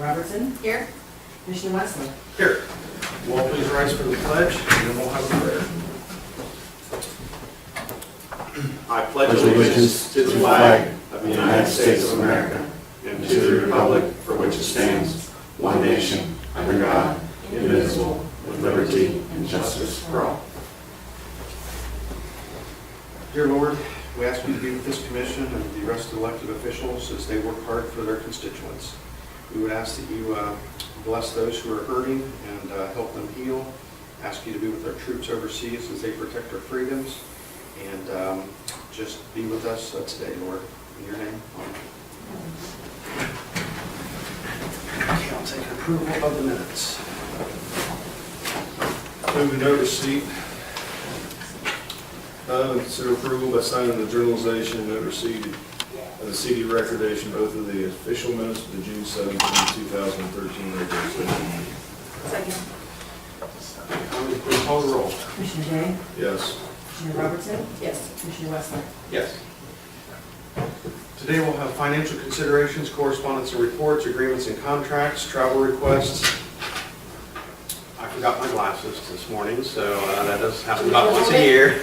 Robertson? Here. Commissioner Wesley? Here. Will all please rise for the pledge, and then we'll have a prayer. I pledge allegiance to the flag of the United States of America and to the republic for which it stands, one nation, under God, indivisible, with liberty and justice for all. Dear Lord, we ask you to be with this commission and the rest of the elected officials as they work hard for their constituents. We would ask that you bless those who are hurting and help them heal. Ask you to be with our troops overseas as they protect our freedoms. And just be with us today, Lord. In your name, amen. Okay, I'll take approval of the minutes. Move the note receipt. And consider approval by signing the journalization and note receipt of the CD recordation, both of the official minutes of the June 17, 2013 regular session meeting. Second. Please call the roll. Commissioner Day? Yes. Commissioner Robertson? Yes. Commissioner Wesley? Yes. Today we'll have financial considerations, correspondence and reports, agreements and contracts, travel requests. I forgot my glasses this morning, so that does happen about once a year.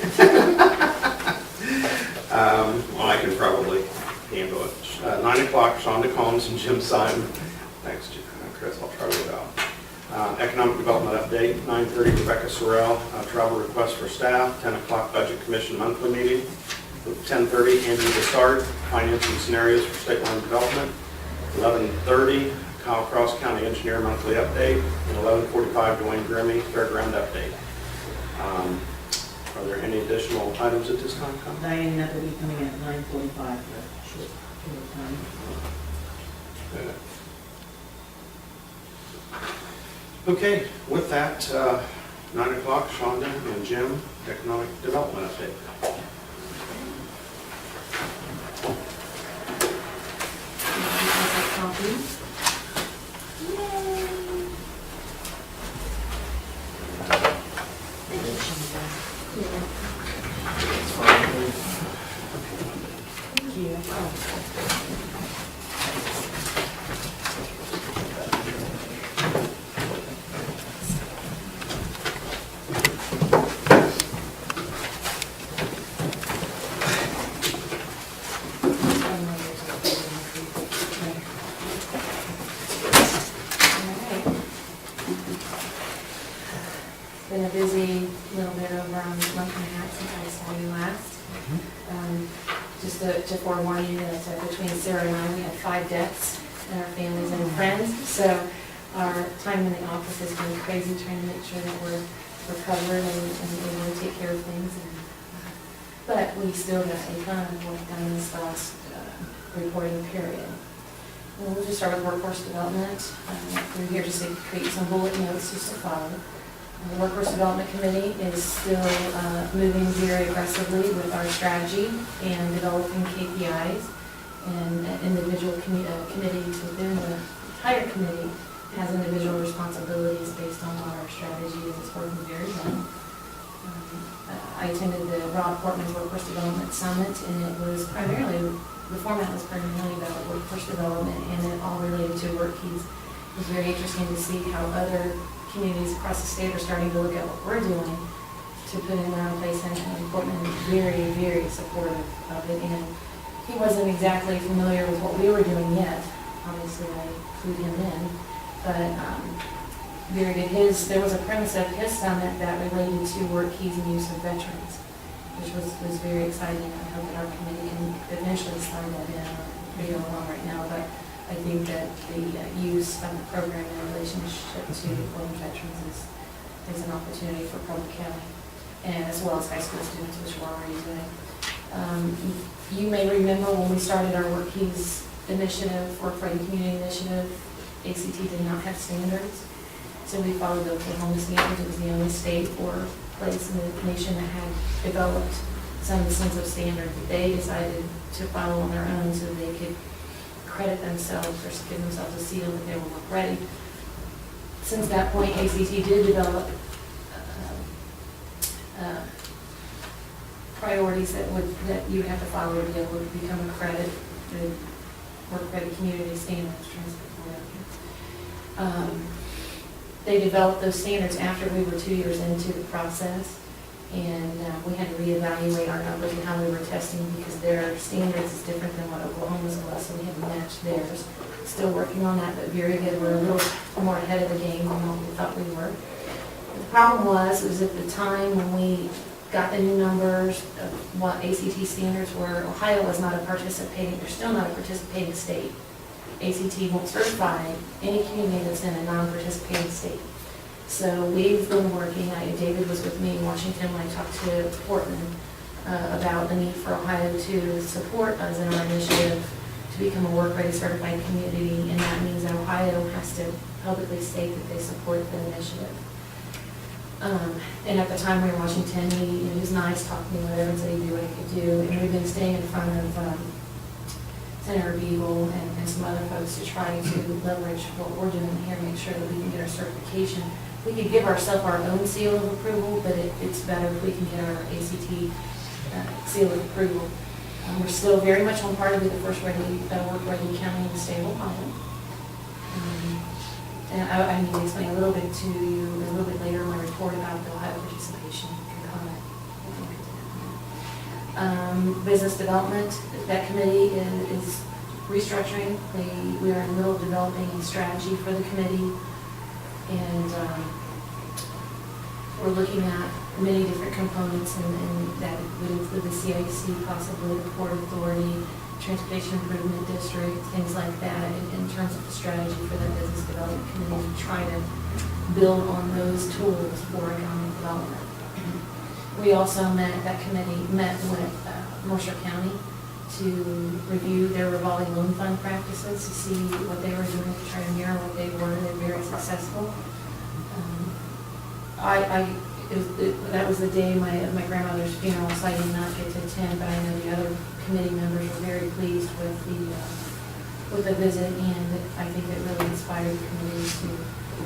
Well, I can probably handle it. 9 o'clock, Shawnda Combs and Jim Simon. Thanks, Chris. I'll try to get out. Economic Development Update, 9:30, Rebecca Sorrell, travel request for staff. 10 o'clock, Budget Commission monthly meeting. 10:30, Andrew Bessard, Financing Scenarios for State Line Development. 11:30, Kyle Cross County Engineer monthly update. And 11:45, Dwayne Grimmy, Fairground update. Are there any additional items at this time, Kyle? Diane, that will be coming at 9:45 for a short period of time. Okay, with that, 9 o'clock, Shawnda and Jim, Economic Development Update. Copies. Thank you. Been a busy little bit over a month and a half since I saw you last. Just to forewarn you that between Sarah and I, we had 5 deaths in our families and friends. So our time in the office has been crazy trying to make sure that we're recovered and able to take care of things. But we still got a ton of work done this last reporting period. And we'll just start with workforce development. We're here just to create some bullet notes just to follow. The Workforce Development Committee is still moving very aggressively with our strategy and developing KPIs. And individual committees within the entire committee has individual responsibilities based on what our strategy is. It's working very well. I attended the Rob Portman Workforce Development Summit, and it was primarily, the format was primarily about workforce development, and it all related to work keys. It was very interesting to see how other communities across the state are starting to look at what we're doing to put in their own place, and Portman is very, very supportive of it. And he wasn't exactly familiar with what we were doing yet. Obviously, I clued him in, but very good. There was a premise of his summit that related to work keys and use of veterans, which was very exciting. I hope that our committee can eventually slide that in. We're going along right now, but I think that the use of the program in relationship to deployed veterans is an opportunity for Preble County, and as well as high school students, which we're already doing. You may remember when we started our Work Keys initiative, Work Ready Community Initiative, ACT did not have standards, so we followed the Oklahoma standards. It was the only state or place in the nation that had developed some sense of standard. They decided to follow on their own so they could credit themselves or give themselves a seal that they were work ready. Since that point, ACT did develop priorities that you have to follow to be able to become accredited work ready community standards. They developed those standards after we were 2 years into the process, and we had to reevaluate our numbers and how we were testing because their standards is different than what Oklahoma's was, so we had to match theirs. Still working on that, but very good. We're a little more ahead of the game than what we thought we were. The problem was at the time when we got the new numbers of what ACT standards were, Ohio was not a participating, they're still not a participating state. ACT won't certify any community that's in a non-participating state. So we've been working, David was with me in Washington when I talked to Portland about the need for Ohio to support us in our initiative to become a work-ready certified community, and that means that Ohio has to publicly state that they support the initiative. And at the time we were in Washington, he was nice, talking to whatever, and said he'd do what he could do. And we've been staying in front of Senator Preble and some other folks to try to leverage what we're doing here, make sure that we can get our certification. We could give ourselves our own seal of approval, but it's better if we can get our ACT seal of approval. We're still very much on par to be the first work-ready county in the state of Ohio. And I need to explain a little bit to you a little bit later in my report about the Ohio participation component. Business development, that committee is restructuring. We are in the middle of developing a strategy for the committee, and we're looking at many different components, and that would include the CIC, possibly the Port Authority, Transportation Improvement District, things like that, in terms of the strategy for the business development committee to try to build on those tools for economic development. We also that committee met with Mercer County to review their revolving loan fund practices to see what they were doing to try to mirror what they were. They're very successful. That was the day of my grandmother's funeral, so I did not get to attend, but I know the other committee members were very pleased with the visit, and I think it really inspired the committee to,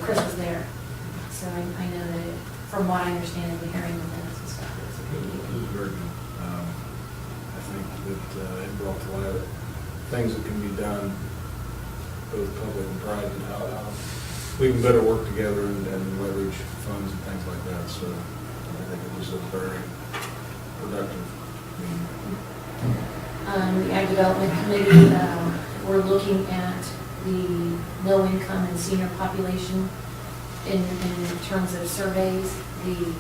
Chris was there, so I know that from what I understand in the hearing the minutes and stuff, it was a pretty It good. was very good. I think that it brought to light things that can be done, both public and private, how we can better work together and leverage funds and things like that. So I think it was a very productive meeting. The Ag Development Committee, we're looking at the low-income and senior population in terms of surveys, the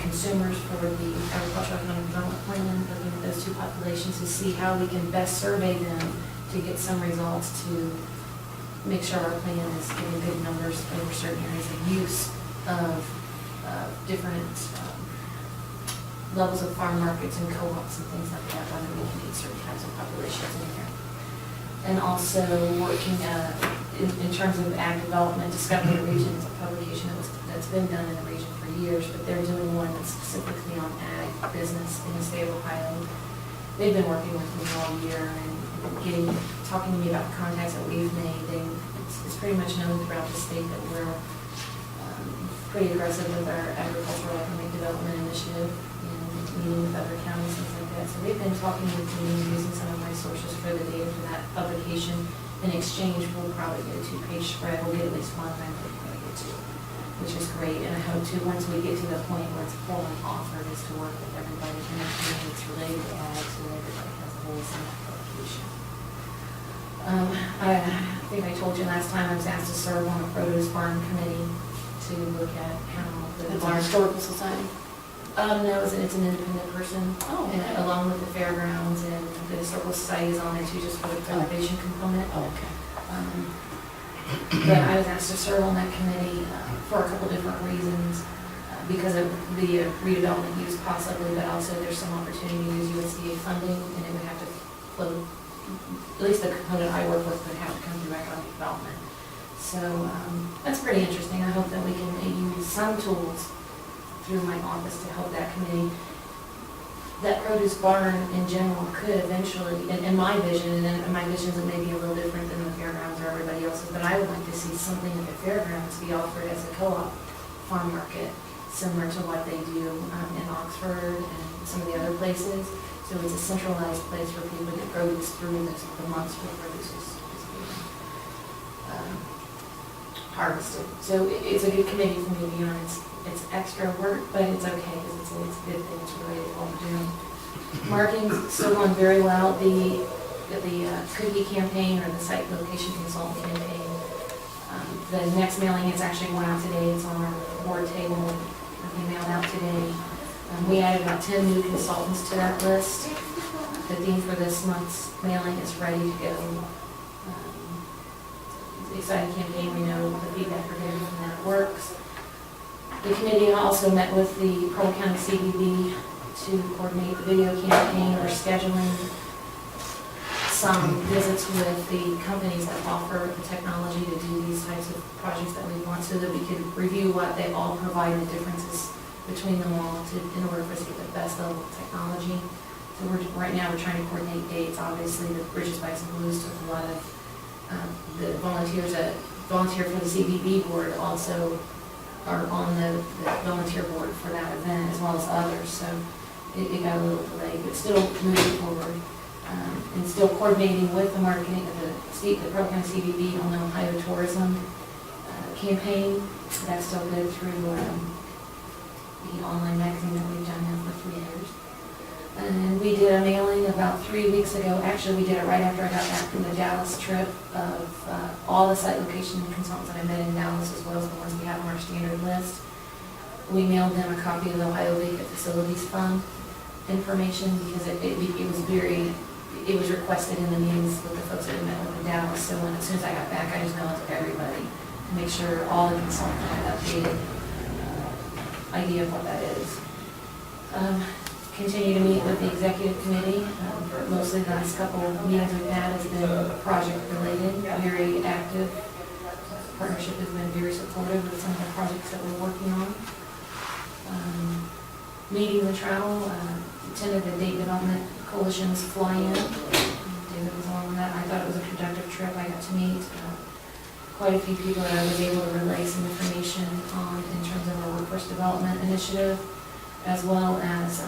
consumers for the Agricultural Economic Development Plan, looking at those two populations to see how we can best survey them to get some results to make sure our plan is getting good numbers over certain areas of use of different levels of farm markets and co-ops and things like that, whether we can meet certain types of populations in here. And also working in terms of ag development, Discovery Region is a publication that's been done in the region for years, but they're doing one that's specifically on ag business in the state of Ohio. They've been working with me all year and talking to me about the contacts that we've made. It's pretty much known throughout the state that we're pretty aggressive with our agricultural economic development initiative and meeting with other counties, things like that. So they've been talking with me and using some of my sources for the data for that publication. In exchange, we'll probably get a 2-page spread. We'll get at least one, and we'll probably get 2, which is great. And I hope to, once we get to the point where it's full and offered, is to work with everybody in the community that's related to ag, so that everybody has a voice in that publication. I think I told you last time I was asked to serve on a produce farm committee to look at how the It's our historical society. no, it's an independent person. Oh, And okay. along with the fairgrounds, and the historical society is on there too, just for the preservation component. Oh, okay. But I was asked to serve on that committee for a couple different reasons, because of the redevelopment use possibly, but also there's some opportunity to use USDA funding, and it would have to flow, at least the component I work with would have to come through economic development. So that's pretty interesting. I hope that we can use some tools through my office to help that committee. That produce barn in general could eventually, in my vision, and my visions may be a little different than the fairgrounds or everybody else's, but I would like to see something at the fairgrounds be offered as a co-op farm market, similar to what they do in Oxford and some of the other places. So it's a centralized place for people to get produce through the months where produce is harvested. So it's a good committee for me to be on. It's extra work, but it's okay because it's a good thing. It's related to what we're doing. Marketing's still going very well. The cookie campaign or the site location consultant campaign, the next mailing is actually going out today. It's on our board table. It'll be mailed out today. We added about 10 new consultants to that list. The theme for this month's mailing is ready to go. It's an exciting campaign. We know the feedback we're getting from that works. The committee also met with the Preble County CBB to coordinate the video campaign. We're scheduling some visits with the companies that offer the technology to do these types of projects that we want, so that we could review what they all provide, the differences between them all, in order for us to get the best level of technology. So right now we're trying to coordinate dates. Obviously, the Bridges, Bikes, and Blues took a lot of the volunteers that volunteer for the CBB board also are on the volunteer board for that event, as well as others. So it got a little delayed, but still moving forward. And still coordinating with the marketing of the Preble County CBB on the Ohio tourism campaign. That's still good through the online magazine that we've done now for 3 years. And we did a mailing about 3 weeks ago. Actually, we did it right after I got back from the Dallas trip of all the site location consultants that I met in Dallas, as well as the ones we have on our standard list. We mailed them a copy of the Ohio Vacant Facilities Fund information because it was requested in the meetings with the folks that we met with in Dallas. So as soon as I got back, I just mailed it to everybody to make sure all the consultants had updated idea of what that is. Continue to meet with the executive committee. Mostly the last couple of meetings we've had has been project related, very active. Partnership has been very supportive of some of the projects that we're working on. Meetings and travel, attended the Date Development Coalition's fly-in. David was along with that. I thought it was a productive trip. I got to meet quite a few people that I was able to relay some information on in terms of our workforce development initiative, as well as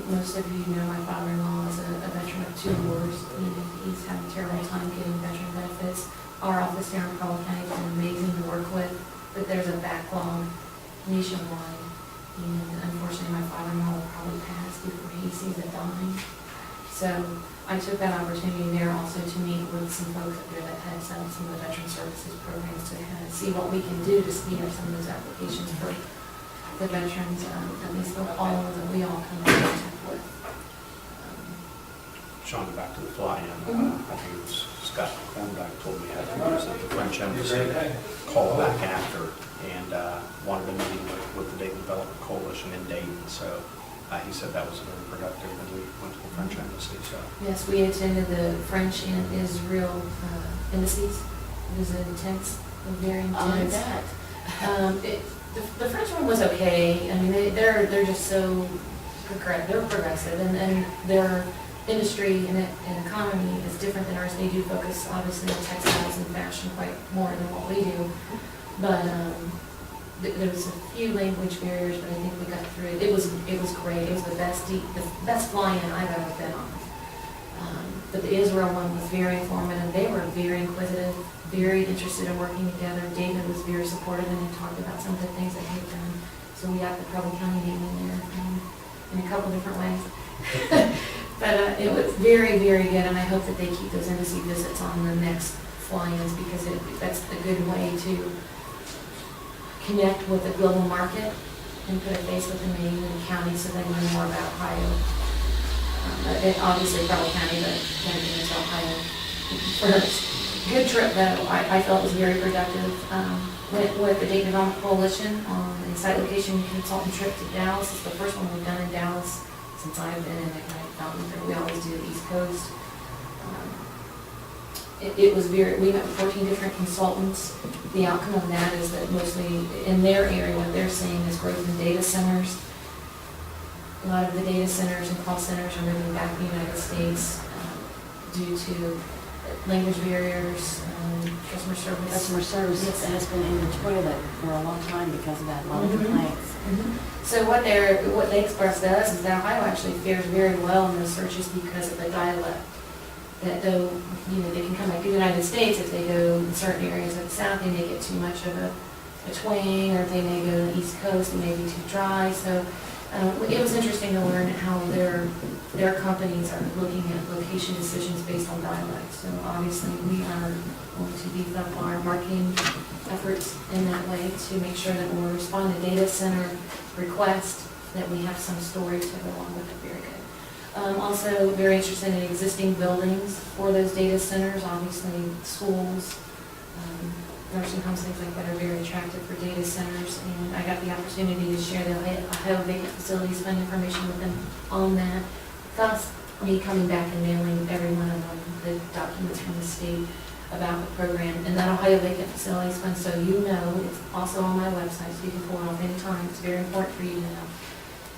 most of you know my father-in-law is a veteran of 2 wars. He's having a terrible time getting veteran benefits. Our office here in Preble County has been amazing to work with, but there's a backlog nationwide. And unfortunately, my father-in-law will probably pass before he sees it dying. So I took that opportunity there also to meet with some folks up there that had set up some of the veteran services programs to kind of see what we can do to speed up some of those applications for the veterans, at least for all of them that we all come in contact with. Shawnda, back to the fly-in. I think it was Scott Cornback told me afterwards that the French embassy called back after and wanted a meeting with the Dayton Development Coalition in Dayton. So he said that was very productive, and we went to the French embassy. So yes, we attended the French and Israel embassies. It was intense, very intense. The French one was okay. I mean, they're just so they're progressive, and their industry and economy is different than ours. They do focus obviously on textiles and fashion quite more than what we do. But there was a few language barriers, but I think we got through it. It was great. It was the best fly-in I've ever been on. But the Israel one was very informative. They were very inquisitive, very interested in working together. David was very supportive, and he talked about some of the things that he'd done. So we got the Preble County name in there in a couple different ways. But it was very, very good, and I hope that they keep those embassy visits on the next fly-ins, because that's a good way to connect with the global market and put a face with the name and the county so they know more about Ohio. Obviously, Preble County, but then again, it's Ohio first. Good trip, though. I felt it was very productive. Went with the Dayton Development Coalition on a site location consultant trip to Dallas. It's the first one we've done in Dallas since I've been in it. We always do the East Coast. It was we met with 14 different consultants. The outcome of that is that mostly in their area, what they're seeing is growth in data centers. A lot of the data centers and call centers are moving back to the United States due to language barriers, customer service. Customer service has been in the toilet for a long time because of that, a lot of complaints. So what they expressed to us is that Ohio actually fares very well in those searches because of the dialect. that though, they can come back to the United States, if they go in certain areas of the South, they may get too much of a twang, or if they may go to the East Coast, it may be too dry. So it was interesting to learn how their companies are looking at location decisions based on dialect. So obviously, we are going to beef up our marketing efforts in that way to make sure that when we respond to data center requests, that we have some story to go along with it. Very good. Also, very interested in existing buildings for those data centers. Obviously, schools, nursing homes, things like that are very attractive for data centers. And I got the opportunity to share the Ohio Vacant Facilities Fund information with them on that. Thus, me coming back and mailing every one of them the documents from the state about the program. And that Ohio Vacant Facilities Fund, so it's also on my website, so you can pull it off anytime. It's very important for you to know.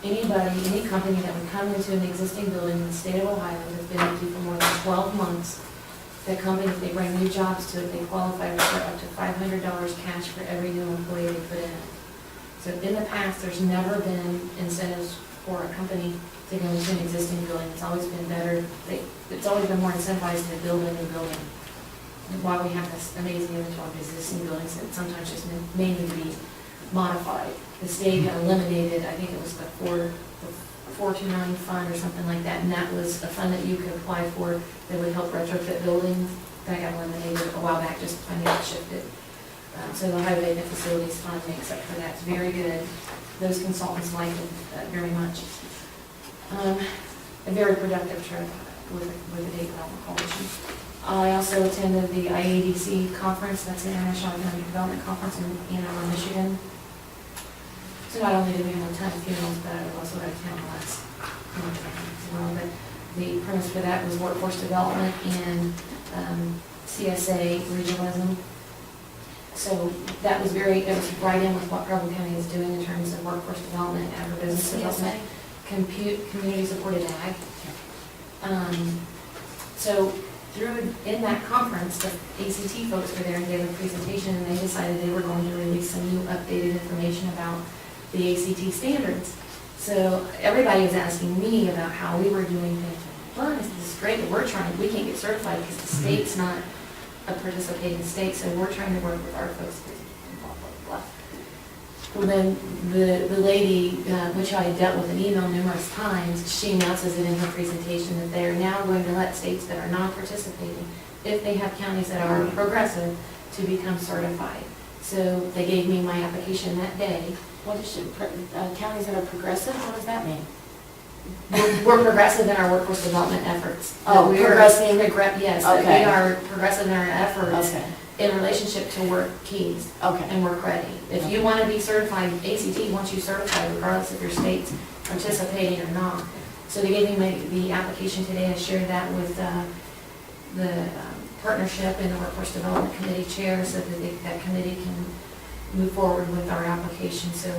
Anybody, any company that would come into an existing building in the state of Ohio that's been empty for more than 12 months, the company, if they bring new jobs to it, they qualify for up to $500 cash for every new employee they put in. So in the past, there's never been incentives for a company to go into an existing building. It's always been better. It's always been more incentivized to build a new building. While we have this amazing inventory of existing buildings that sometimes just may need to be modified. The state eliminated, I think it was the 429 fund or something like that, and that was a fund that you could apply for that would help retrofit buildings. That got eliminated a while back, just I think it shifted. So the Ohio Vacant Facilities Fund makes up for that. It's very good. Those consultants like it very much. A very productive trip with the Dayton Development Coalition. I also attended the IADC conference, that's the International Economic Development Conference in Ann Arbor, Michigan. So not only did we have a ton of funerals, but I was also at a town last month as well. But the premise for that was workforce development and CSA regionalism. So that was right in with what Preble County is doing in terms of workforce development, agribusiness development, community supported ag. So in that conference, the ACT folks were there and gave a presentation, and they decided they were going to release some new updated information about the ACT standards. So everybody was asking me about how we were doing things. Well, this is great, but we can't get certified because the state's not a participating state, so we're trying to work with our folks. Blah, blah, blah. Well, then the lady, which I had dealt with an email numerous times, she announces it in her presentation that they are now going to let states that are not participating, if they have counties that are progressive, to become certified. So they gave me my application that day. What is counties that are progressive, what does that mean? We're progressive in our workforce development efforts. Oh, we are progressive? Yes, Okay. that we are progressive in our efforts Okay. in relationship to work keys Okay. and work ready. If you want to be certified, ACT wants you certified regardless if your state's participating or not. So they gave me the application today. I shared that with the partnership and the workforce development committee chair so that that committee can move forward with our application. So,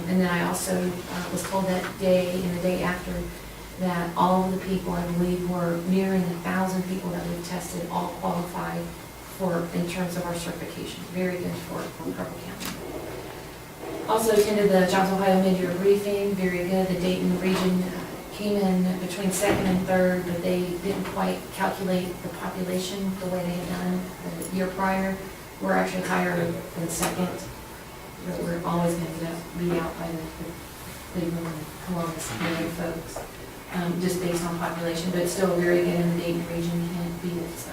and then I also was told that day and the day after that all of the people, I believe, were nearing 1,000 people that we've tested all qualify for in terms of our certification. Very good for Preble County. Also attended the Jobs Ohio mid-year briefing. Very good. The Dayton region came in between second and third, but they didn't quite calculate the population the way they had done the year prior. We're actually higher than second. But we're always going to be out by the Cleveland and Columbus area folks, just based on population, but it's still very good in the Dayton region. You can't beat it. So.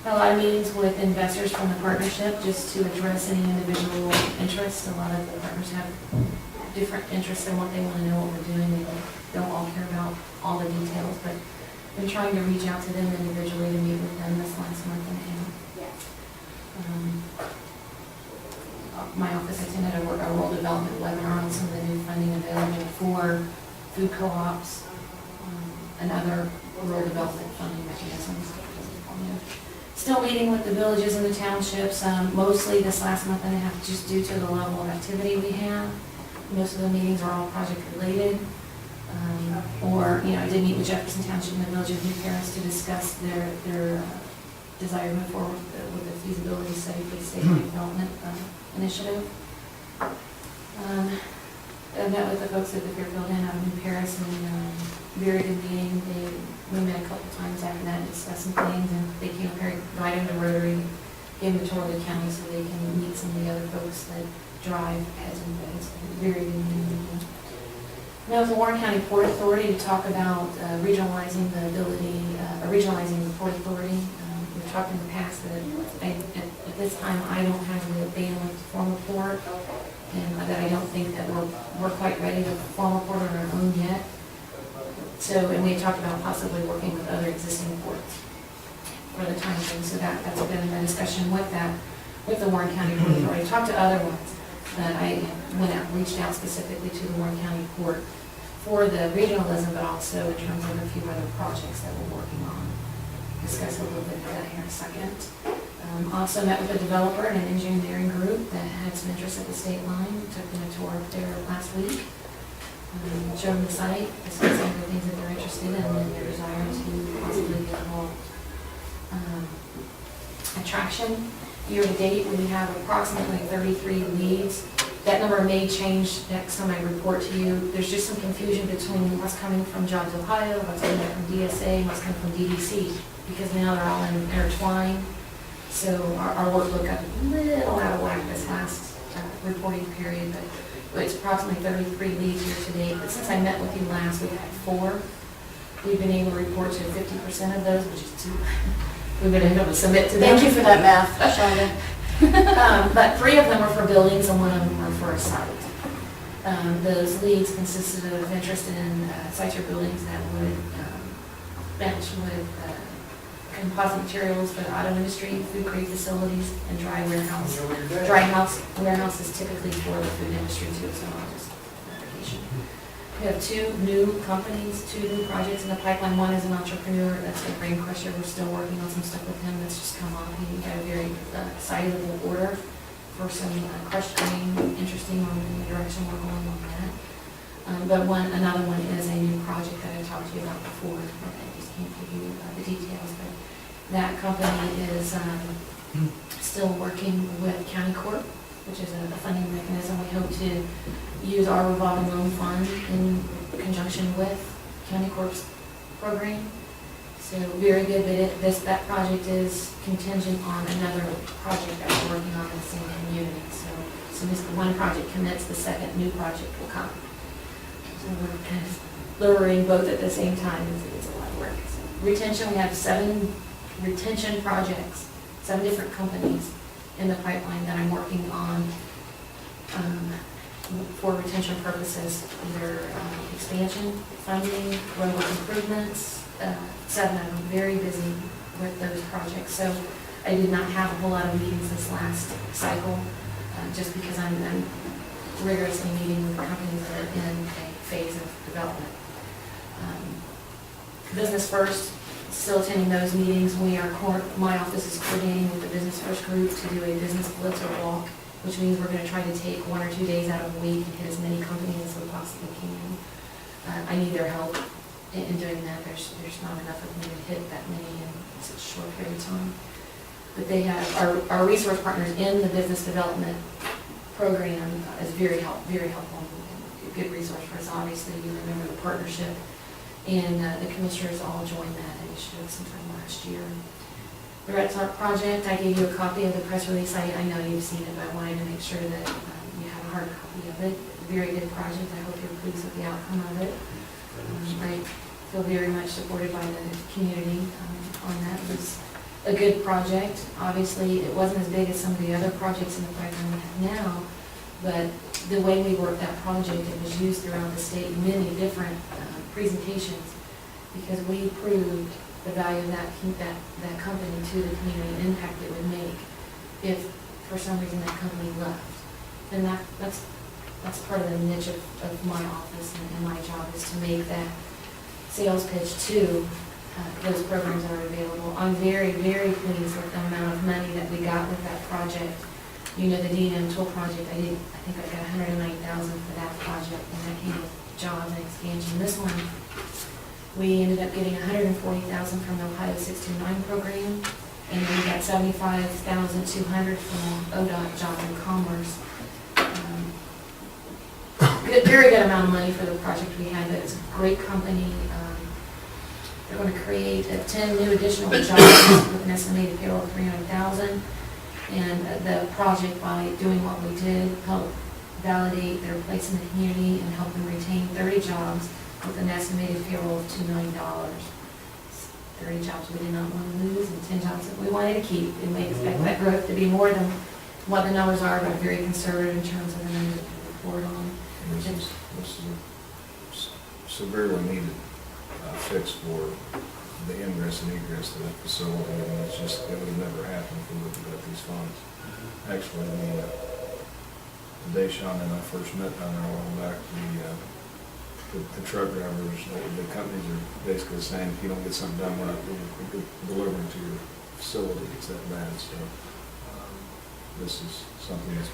A lot of meetings with investors from the partnership just to address any individual interests. A lot of the partners have different interests in what they want to know what we're doing. They don't all care about all the details, but been trying to reach out to them individually to meet with them this last month and a half. My office attended a rural development webinar on some of the new funding available for food co-ops and other rural development funding mechanisms. Still meeting with the villages and the townships, mostly this last month and a half, just due to the level of activity we have. Most of the meetings are all project related. I did meet with Jefferson Township and the Village of New Paris to discuss their desire to move forward with the feasibility study for the state development initiative. I met with the folks at the Fairfield Inn out of New Paris and very good meeting. We met a couple times after that, and discussed some things, and they came up here right into Rotary, gave them a tour of the county so they can meet some of the other folks that drive heads and beds. Very good meeting. Now, with the Warren County Port Authority, to talk about regionalizing the ability, regionalizing the Port Authority. We've talked in the past that at this time, I don't have the bandwidth to form a port, and that I don't think that we're quite ready to form a port on our own yet. So, and we had talked about possibly working with other existing ports for the time being, so that's been a discussion with that, with the Warren County Port Authority. Talked to other ones that I reached out specifically to the Warren County Port for the regionalism, but also in terms of a few other projects that we're working on. Discuss a little bit of that here in a second. Also met with a developer and an engineering group that had some interest at the state line. Took them a tour up there last week. Showed them the site, discussed some of the things that they're interested in, and their desire to possibly get more attraction. Year to date, we have approximately 33 leads. That number may change next time I report to you. There's just some confusion between what's coming from Jobs Ohio, what's coming from DSA, and what's coming from DDC, because now they're all intertwined. So our work looked a little out of whack this last reporting period, but it's approximately 33 leads year to date. But since I met with you last, we've had 4. We've been able to report to 50% of those, which is 2. We've been able to submit to them. Thank you for that math, Shawnda. But 3 of them are for buildings and 1 of them are for a site. Those leads consisted of interest in sites or buildings that would match with composite materials for the auto industry, food grade facilities, and dry warehouse. Warehouse is typically for the food industry too, so I'll just clarification. We have 2 new companies, 2 new projects in the pipeline. One is an entrepreneur, that's a grain crusher. We're still working on some stuff with him that's just come on. He got a very sizable order for some crushed grain, interesting on the direction we're going on that. But another one is a new project that I talked to you about before. I just can't give you the details, but that company is still working with County Court, which is a funding mechanism. We hope to use our revolving loan fund in conjunction with County Corp's program. So very good, but that project is contingent on another project that we're working on in the same community. So as soon as the one project commits, the second new project will come. So we're kind of luring both at the same time. It's a lot of work. So retention, we have 7 retention projects, 7 different companies in the pipeline that I'm working on for retention purposes, either expansion, funding, road improvements. 7 of them, very busy with those projects. So I did not have a whole lot of meetings this last cycle, just because I'm rigorously meeting with the companies that are in a phase of development. Business First, still attending those meetings. My office is coordinating with the Business First group to do a business blitz or walk, which means we're going to try to take 1 or 2 days out of the week and hit as many companies as we possibly can. I need their help in doing that. There's not enough of me to hit that many in such a short period of time. But they have, our resource partners in the business development program is very helpful, and a good resource for us. Obviously, you remember the partnership, and the commissioners all joined that initiative sometime last year. The Red Sox project, I gave you a copy of the press release. I know you've seen it, but I wanted to make sure that you have a hard copy of it. Very good project. I hope you're pleased with the outcome of it. I feel very much supported by the community on that. It was a good project. Obviously, it wasn't as big as some of the other projects in the pipeline we have now, but the way we worked that project, it was used throughout the state in many different presentations, because we proved the value of that company to the community and impact it would make if for some reason that company left. And that's part of the niche of my office and my job, is to make that sales pitch to those programs that are available. I'm very, very pleased with the amount of money that we got with that project. You know, the D&M tool project, I think I got $109,000 for that project, and that came with jobs and expansion. This one, we ended up getting $140,000 from the Ohio 629 program, and we got $75,200 from ODOT Jobs and Commerce. Very good amount of money for the project we had. But it's a great company. They're going to create 10 new additional jobs with an estimated payroll of $300,000. And the project, by doing what we did, helped validate their place in the community and help them retain 30 jobs with an estimated payroll of $2 million. 30 jobs we did not want to lose and 10 jobs that we wanted to keep. And we expect that growth to be more than what the numbers are, but very conservative in terms of the numbers that we report on. This is a severely needed fix for the ingress and egress to that facility, and it's just, it would never happen if we looked at these funds. Actually, the day Shawnda and I first met down there a while back, the truck drivers, the companies are basically saying, if you don't get something done, we're not delivering to your facility, it's that bad. So this is something that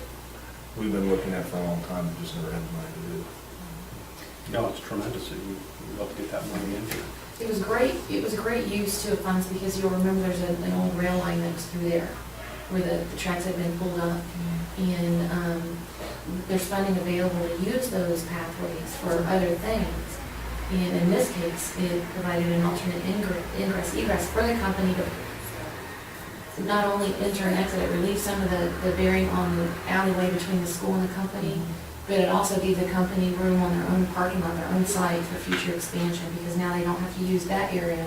we've been looking at for a long time, but just never had the money to do. No, it's tremendous that you love to get that money in here. It was great. It was a great use to funds because you'll remember there's an old rail line that was through there where the tracks had been pulled up, and there's funding available to use those pathways for other things. And in this case, it provided an alternate ingress egress for the company to not only enter and exit, it relieved some of the bearing on the alleyway between the school and the company, but it also gave the company room on their own parking lot, their own site for future expansion, because now they don't have to use that area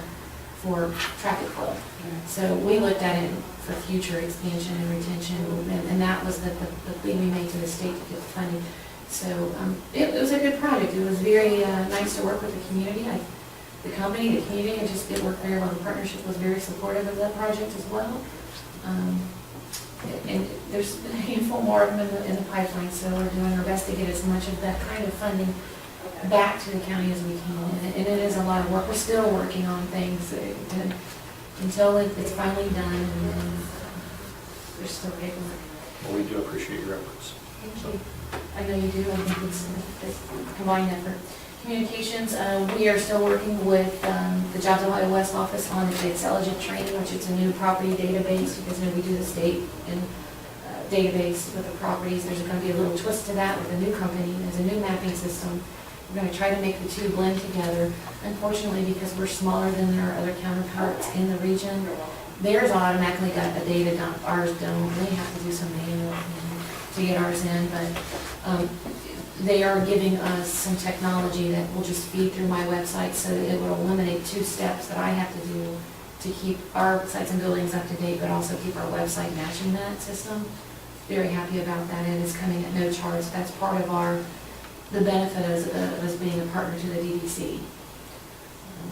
for traffic flow. So we looked at it for future expansion and retention, and that was the plea we made to the state to get the funding. So it was a good project. It was very nice to work with the community. The company, the community, it worked very well. The partnership was very supportive of that project as well. And there's a handful more of them in the pipeline, so we're doing our best to get as much of that kind of funding back to the county as we can. And it is a lot of work. We're still working on things until it's finally done, and then there's still paperwork. Well, we do appreciate your efforts. Thank you. I know you do. I think it's a combined effort. Communications, we are still working with the Jobs Ohio West office on the Intelligent training, which is a new property database, because we do the state and database with the properties. There's going to be a little twist to that with a new company. There's a new mapping system. We're going to try to make the two blend together. Unfortunately, because we're smaller than our other counterparts in the region, theirs automatically got a data dump. Ours don't. They have to do some manual to get ours in, but they are giving us some technology that will just feed through my website, so that it will eliminate 2 steps that I have to do to keep our sites and buildings up to date, but also keep our website matching that system. Very happy about that. It is coming at no charge. That's part of the benefit of us being a partner to the DDC.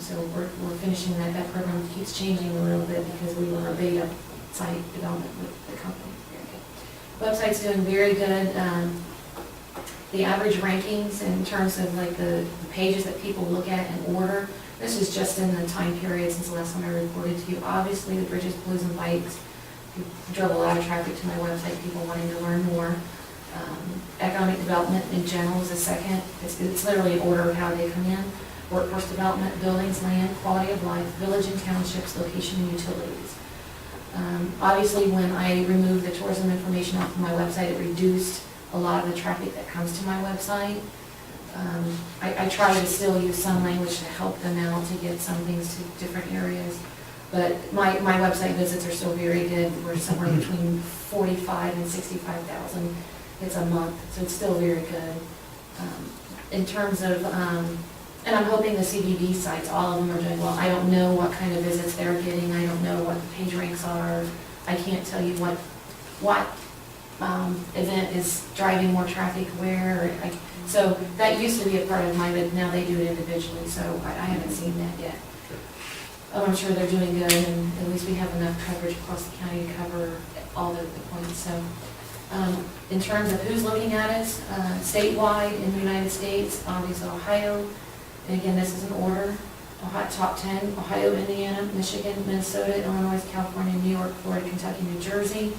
So we're finishing that. That program keeps changing a little bit because we were a beta site development with the company. Very good. Website's doing very good. The average rankings in terms of like the pages that people look at and order, this is just in the time period since the last time I reported to you. Obviously, the bridges, blues, and bikes drove a lot of traffic to my website, people wanting to learn more. Economic development in general is a second. It's literally an order of how they come in. Workforce development, buildings, land, quality of life, village and townships, location, and utilities. Obviously, when I removed the tourism information off of my website, it reduced a lot of the traffic that comes to my website. I try to still use some language to help them out to get some things to different areas. But my website visits are still very good. We're somewhere between 45 and 65,000 hits a month, so it's still very good. In terms of, and I'm hoping the CBD sites, all of them are doing well. I don't know what kind of visits they're getting. I don't know what the page ranks are. I can't tell you what event is driving more traffic where. So that used to be a part of mine, but now they do it individually, so I haven't seen that yet. I'm sure they're doing good, and at least we have enough coverage across the county to cover all the points. So in terms of who's looking at us, statewide in the United States, obviously Ohio, and again, this is an order, top 10, Ohio, Indiana, Michigan, Minnesota, Illinois, California, New York, Florida, Kentucky, New Jersey.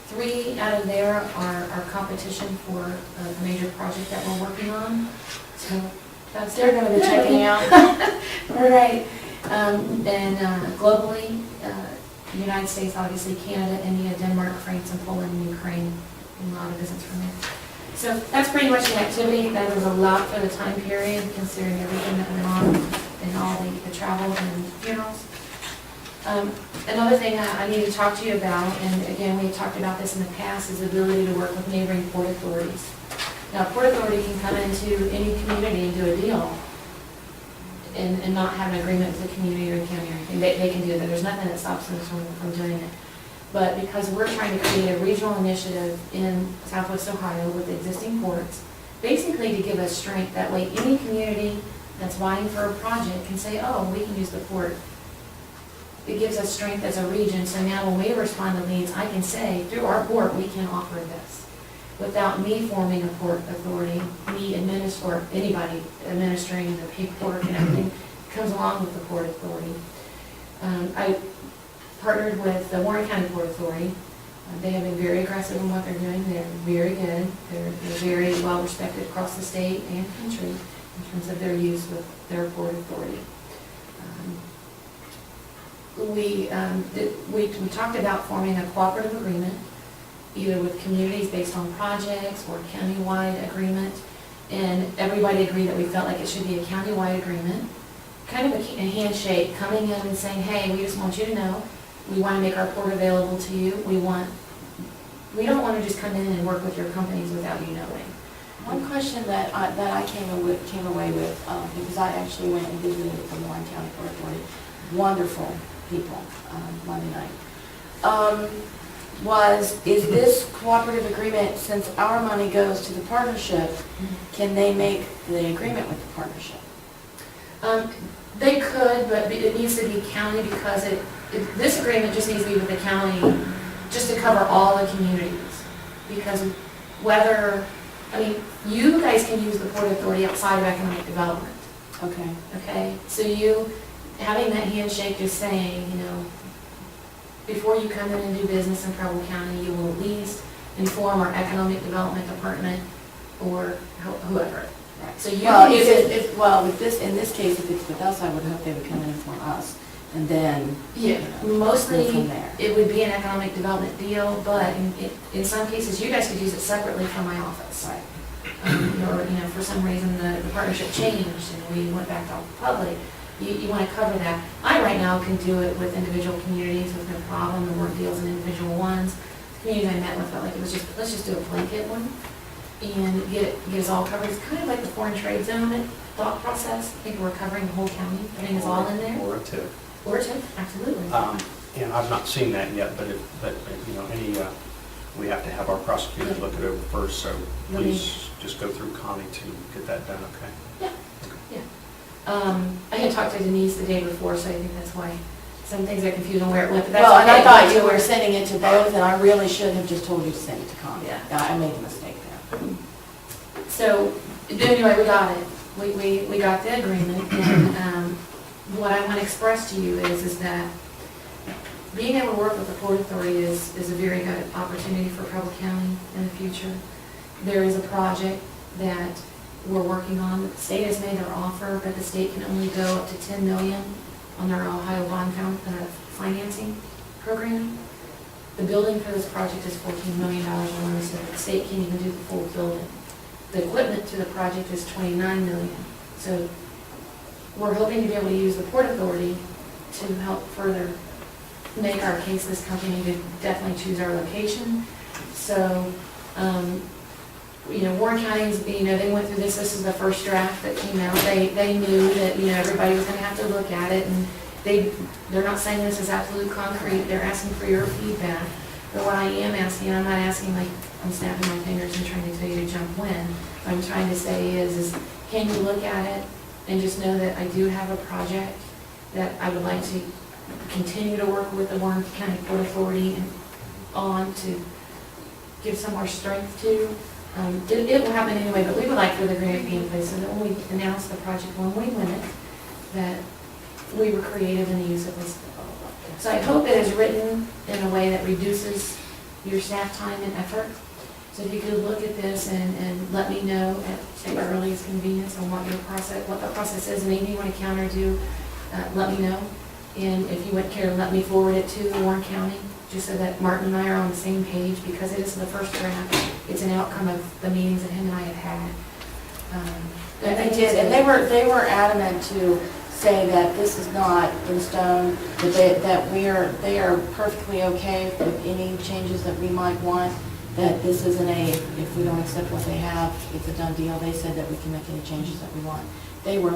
3 out of there are our competition for a major project that we're working on. So that's they're going to be checking out. All right. And globally, the United States, obviously Canada, India, Denmark, France, and Poland, and Ukraine, and a lot of visits from there. So that's pretty much the activity. That was a lot for the time period, considering everything that went on. and all the travel and funerals. Another thing I need to talk to you about, and again, we had talked about this in the past, is the ability to work with neighboring port authorities. Now, Port Authority can come into any community and do a deal and not have an agreement with the community or the county or anything. They can do that. There's nothing that stops them from doing it. But because we're trying to create a regional initiative in Southwest Ohio with existing ports, basically to give us strength, that way any community that's vying for a project can say, oh, we can use the port. It gives us strength as a region, so now when we respond to needs, I can say, through our port, we can offer this. Without me forming a port authority, or anybody administering the paperwork and everything comes along with the port authority. I partnered with the Warren County Port Authority. They have been very aggressive in what they're doing. They're very good. They're very well respected across the state and country in terms of their use with their port authority. We talked about forming a cooperative agreement, either with communities based on projects or countywide agreement, and everybody agreed that we felt like it should be a countywide agreement, kind of a handshake, coming in and saying, hey, we just want you to know, we want to make our port available to you. We don't want to just come in and work with your companies without you knowing. One question that I came away with, because I actually went and visited the Warren County Port Authority, wonderful people, Monday night, is this cooperative agreement, since our money goes to the partnership, can they make the agreement with the partnership? They could, but it needs to be county, because this agreement just needs to be with the county, just to cover all the communities. Because you guys can use the Port Authority outside of economic development. Okay. Okay, so you, having that handshake, just saying, before you come in and do business in Preble County, you will at least inform our economic development department or whoever. Right. So you Well, in this case, if it's with us, I would hope they would come in and inform us, and then mostly go from there. it would be an economic development deal, but in some cases, you guys could use it separately from my office. Right. Or for some reason the partnership changed and we went back to public. You want to cover that. I right now can do it with individual communities with no problem, and work deals in individual ones. The community I met with felt like it was just, let's just do a blanket one and get us all covered. It's kind of like the foreign trade zone thought process. I think we're covering the whole county, putting us all in there. Or a tip. Or a tip, absolutely. And I've not seen that yet, but we have to have our prosecutors look it over first, so please just go through Connie to get that done, okay? Yeah. I had talked to Denise the day before, so I think that's why some things are confused on where it went. But that's Well, and okay. I thought you were sending it to both, and I really should have just told you to send it to Connie. Yeah. I made a mistake there. So, anyway, we got it. We got the agreement, and what I want to express to you is that being able to work with the Port Authority is a very good opportunity for Preble County in the future. There is a project that we're working on. The state has made their offer, but the state can only go up to $10 million on their Ohio bond financing program. The building for this project is $14 million alone, so the state can't even do the full building. The equipment to the project is $29 million. So we're hoping to be able to use the Port Authority to help further make our case this company to definitely choose our location. So, Warren County's, they went through this is the first draft that came out. They knew that, everybody was gonna have to look at it, and they're not saying this is absolute concrete, they're asking for your feedback. But what I am asking, I'm not asking like, I'm snapping my fingers and trying to tell you to jump when. What I'm trying to say is can you look at it and just know that I do have a project that I would like to continue to work with the Warren County Port Authority on to give some more strength to. It will happen anyway, but we would like for the grant to be in place so that when we announce the project, when we win it, that we were creative in the use of this. So I hope it is written in a way that reduces your staff time and effort. So if you could look at this and let me know at your earliest convenience on what the process is, and anything you want to counter do, let me know. And if you would care to let me forward it to Warren County, just so that Martin and I are on the same page, because it is the first draft. It's an outcome of the meetings that him and I have had. And they did, and they were adamant to say that this is not in stone, that they are perfectly okay with any changes that we might want, that this isn't if we don't accept what they have, it's a done deal. They said that we can make any changes that we want. They were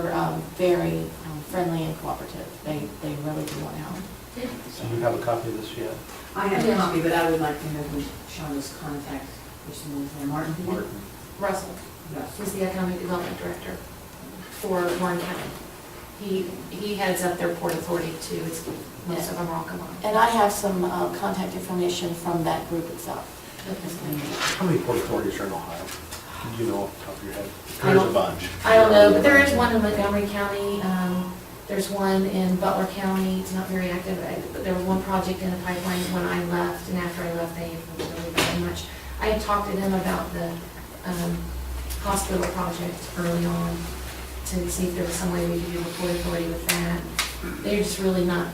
very friendly and cooperative. They really do want to help. Do you have a copy of this yet? I have a copy, but I would like to know who Shawnda's contact person is there. Martin? Martin. Russell, Yes. he's the Economic Development Director for Warren County. He heads up their Port Authority too, most of them are all combined. And I have some contact information from that group itself. How many port authorities are in Ohio? Do you know off the top of your head? I There's a don't- bunch. I don't know, but there is one in Montgomery County, there's one in Butler County, it's not very active, but there was one project in the pipeline when I left, and after I left, they haven't really done very much. I had talked to them about the hospital project early on, to see if there was some way we could do the Port Authority with that. They're just really not,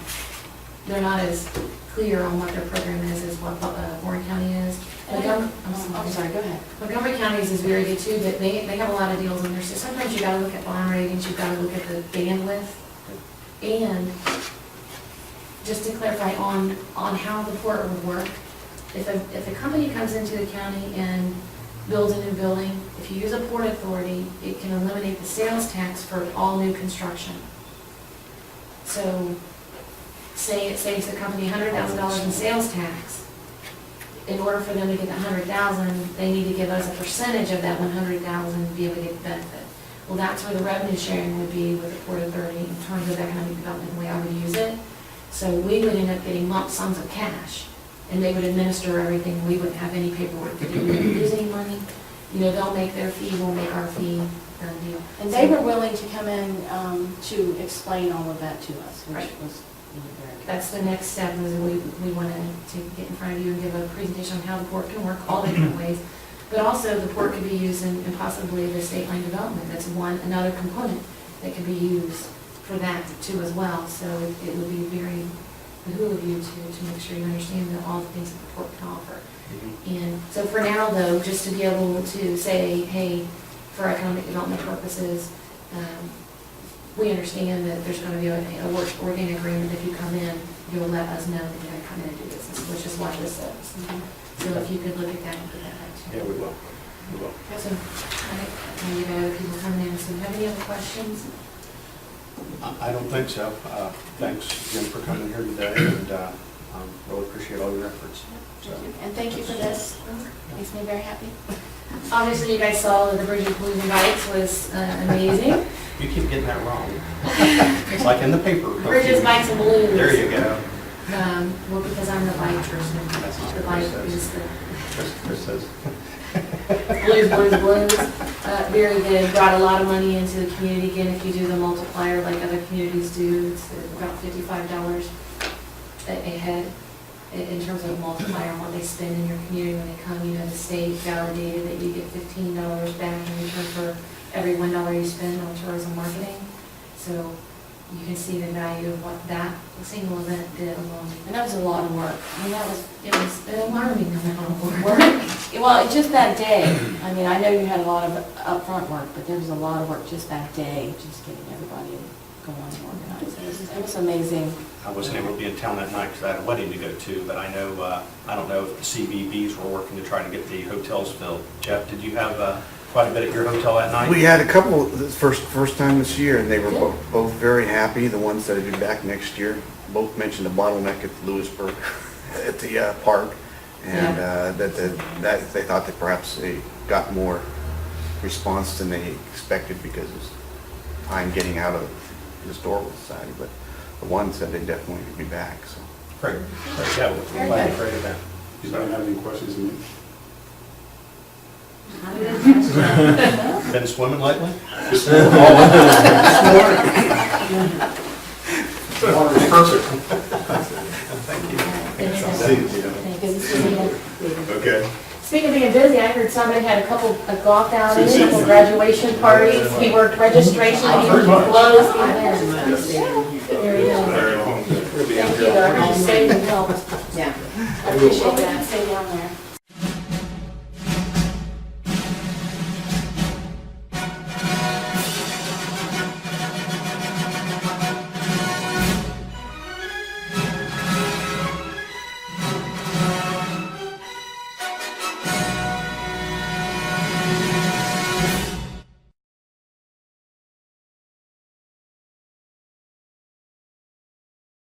they're not as clear on what their program is as what Warren County is. I'm sorry, go ahead. Montgomery County's is very good too, but they have a lot of deals in there, so sometimes you gotta look at bond ratings, you've gotta look at the bandwidth. And just to clarify on how the port would work, if a company comes into the county and builds a new building, if you use a port authority, it can eliminate the sales tax for all new construction. So, say it saves the company $100,000 in sales tax. In order for them to get the $100,000, they need to give us a percentage of that $100,000 to be able to get the benefit. Well, that's where the revenue sharing would be with the Port Authority in terms of economic development, the way I would use it. So we would end up getting lump sums of cash, and they would administer everything. We wouldn't have any paperwork to do. We wouldn't lose any money. You know, they'll make their fee, we'll make our fee, done deal. And they were willing to come in to explain all of that to us, which Right. was very good. That's the next step, is we wanted to get in front of you and give a presentation on how the port can work all different ways. But also, the port could be used in possibly the state line development. That's another component that could be used for that too as well. So it would be very behoove you to make sure you understand all the things that the port can offer. And so for now though, just to be able to say, hey, for economic development purposes, we understand that there's going to be a working agreement. If you come in, you'll let us know that you're going to come in and do business, which is what this is. So if you could look at that and put that back to Yeah, we will. We will. So, I know you've got other people coming in, so do you have any other questions? I don't think so. Thanks, Jim, for coming here today, and really appreciate all your efforts. So, And thank you for this. Makes me very happy. Obviously, you guys saw that the Bridges Blues and Bikes was amazing. you keep getting that wrong. It's like in the paper. Bridges, Bikes, and Blues. There you go. Well, because I'm the bike person. That's not The what bike it is says. the Chris says. Blues. Very good, brought a lot of money into the community. Again, if you do the multiplier like other communities do, it's about $55 a head in terms of multiplier on what they spend in your community when they come. You know, the state validated that you get $15 back in return for every $1 you spend on tourism marketing. So you can see the value of what that single event did alone. And that was a lot of work. I mean, It was an alarming amount of work. well, just that day. I mean, I know you had a lot of upfront work, but there was a lot of work just that day, just getting everybody going and organized. It was amazing. I wasn't able to be in town that night because I had a wedding to go to, but I know, I don't know if the CBBs were working to try to get the hotels filled. Jeff, did you have quite a bit at your hotel that night? We had a couple, this first time this year, and they were both very happy. The ones that would be back next year, both mentioned the bottleneck at Lewisburg, at the park, and that they thought that perhaps they got more response than they expected because of time getting out of the historical society. But the one said they definitely would be back. So Great. Yeah, we're glad to create that. You don't have any questions of me? Been swimming lately? This morning. The water is perfect. Thank you. See you, Gina. Good to see you. Okay. Speaking of being busy, I heard somebody had a golf outings, a couple graduation parties, he worked registration, he closed events. There you go. Very long. Thank you, I heard you saved and helped. Yeah. I appreciate Well, we can that. stay down there.